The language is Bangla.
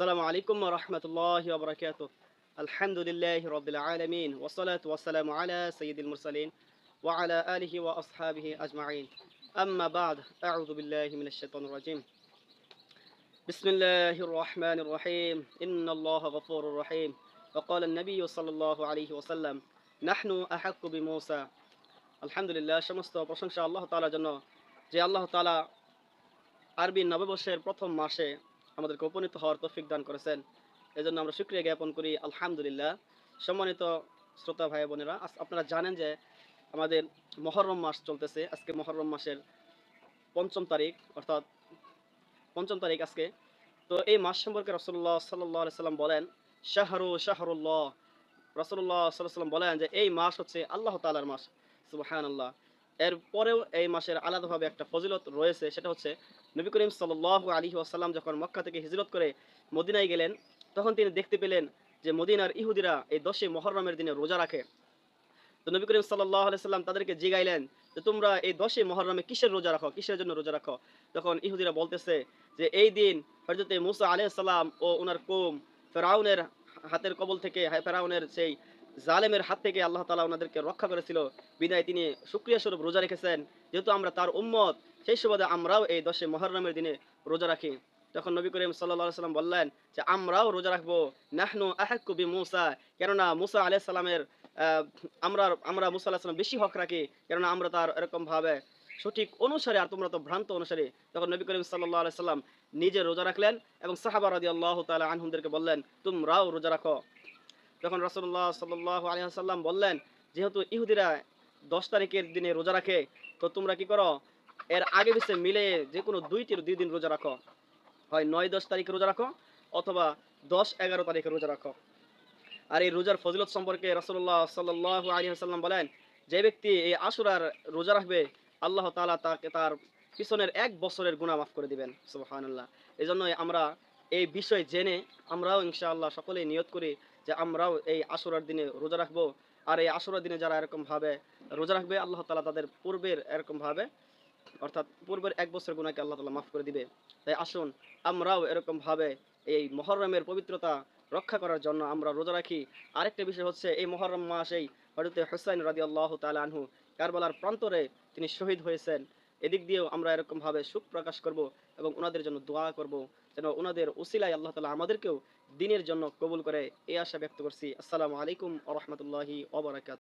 আসসালামু আলাইকুম ওয়া রাহমাতুল্লাহি ওয়া বারাকাতুহু। আলহামদুলিল্লাহি রাব্বিল আলামিন ওয়া সালাতু ওয়া সালামু আলা সাইয়্যিদিল মুরসালিন ওয়া আলা আলিহি ওয়া আসহাবিহি আজমাইন। আম্মা বা'দ, আউযু বিল্লাহি মিনাশ শাইতানির রাজিম। বিসমিল্লাহির রহমানির রহিম। ইন্নাল্লাহা গফুরুর রহিম। ওয়া ক্বালা an-নাবিয়্যু সাল্লাল্লাহু আলাইহি ওয়াসাল্লাম, নাহনু আহাক্কু বিমূসা। আলহামদুলিল্লাহ, সমস্ত প্রশংসা আল্লাহ তাআলার জন্য, যে আল্লাহ তাআলা আরবি নববর্ষের প্রথম মাসে আমাদেরকে উপনীত হওয়ার তৌফিক দান করেছেন। এজন্য আমরা শুকরিয়া জ্ঞাপন করি আলহামদুলিল্লাহ। সম্মানিত শ্রোতা ভাই বোনেরা, আপনারা জানেন যে আমাদের মুহররম মাস চলতেছে। আজকে মুহররম মাসের পঞ্চম তারিখ, অর্থাৎ পঞ্চম তারিখ আজকে। তো এই মাস সম্পর্কে রাসূলুল্লাহ সাল্লাল্লাহু আলাইহি সাল্লাম বলেন, শাহরুল্লাহ। রাসূলুল্লাহ সাল্লাল্লাহু আলাইহি সাল্লাম বলেন যে এই মাস হচ্ছে আল্লাহ তাআলার মাস। সুবহানাল্লাহ। এরপরেও এই মাসের আলাদাভাবে একটা ফজিলত রয়েছে, সেটা হচ্ছে নবী করিম সাল্লাল্লাহু আলাইহি ওয়াসাল্লাম যখন মক্কা থেকে হিজরত করে মদিনায় গেলেন, তখন তিনি দেখতে পেলেন যে মদিনার ইহুদিরা এই 10 মুহররমের দিনে রোজা রাখে। তো নবী করিম সাল্লাল্লাহু আলাইহি সাল্লাম তাদেরকে জিগাইলেন যে তোমরা এই 10 মুহররমে কিসের রোজা রাখো, কিসের জন্য রোজা রাখো? তখন ইহুদিরা বলতেছে যে এই দিন হযরতে মূসা আলাইহিস সালাম ও উনার কওম ফেরাউনের হাতের কবল থেকে, ফেরাউনের সেই জালেমের হাত থেকে আল্লাহ তাআলা ওনাদেরকে রক্ষা করেছিল, বিধায় তিনি শুকরিয়া স্বরূপ রোজা রেখেছেন। যেহেতু আমরা তার উম্মত, সেই সুবাদে আমরাও এই 10 মুহররমের দিনে রোজা রাখি। তখন নবী করিম সাল্লাল্লাহু আলাইহি সাল্লাম বললেন যে আমরাও রোজা রাখবো। নাহনু আহাক্কু বিমূসা, কেননা মূসা আলাইহিস সালামের আমরা মূসা আলাইহিস সালাম বেশি হক রাখি, কেননা আমরা তার এরকম ভাবে সঠিক অনুসারে, আর তোমরা তো ভ্রান্ত অনুসারী। তখন নবী করিম সাল্লাল্লাহু আলাইহি সাল্লাম নিজে রোজা রাখলেন এবং সাহাবা রাদিয়াল্লাহু তাআলা আনহুমদেরকে বললেন তোমরাও রোজা রাখো। তখন রাসূলুল্লাহ সাল্লাল্লাহু আলাইহি ওয়াসাল্লাম বললেন, যেহেতু ইহুদিরা 10 তারিখের দিনে রোজা রাখে, তো তোমরা কি করো, এর আগে পিছে মিলে যে কোনো 2 দিন রোজা রাখো। হয় 9-10 তারিখে রোজা রাখো, অথবা 10-11 তারিখে রোজা রাখো। আর এই রোজার ফজিলত সম্পর্কে রাসূলুল্লাহ সাল্লাল্লাহু আলাইহি ওয়াসাল্লাম বলেন, যে ব্যক্তি এই আশুরার রোজা রাখবে, আল্লাহ তাআলা তাকে তার পিছনের 1 বছরের গুনাহ মাফ করে দিবেন। সুবহানাল্লাহ। এজন্যই আমরা এই বিষয় জেনে আমরাও ইনশাআল্লাহ সকলেই নিয়ত করি যে আমরাও এই আশুরার দিনে রোজা রাখবো। আর এই আশুরার দিনে যারা এরকম ভাবে রোজা রাখবে, আল্লাহ তাআলা তাদের পূর্বের এরকম ভাবে, অর্থাৎ পূর্বের 1 বছরের গুনাহকে আল্লাহ তাআলা মাফ করে দিবে। তাই আসুন আমরাও এরকম ভাবে এই মুহররমের পবিত্রতা রক্ষা করার জন্য আমরা রোজা রাখি। আরেকটা বিষয় হচ্ছে এই মুহররম মাসেই হযরত হুসাইন রাদিয়াল্লাহু তাআলা আনহু কারবালার প্রান্তরে তিনি শহীদ হয়েছেন। এদিক দিয়েও আমরা এরকম ভাবে সুখ প্রকাশ করব এবং ওনাদের জন্য দোয়া করব, যেন ওনাদের উসিলায় আল্লাহ তাআলা আমাদেরকেও দ্বীনের জন্য কবুল করে, এই আশা ব্যক্ত করছি। আসসালামু আলাইকুম ওয়া রাহমাতুল্লাহি ওয়া বারাকাতুহু।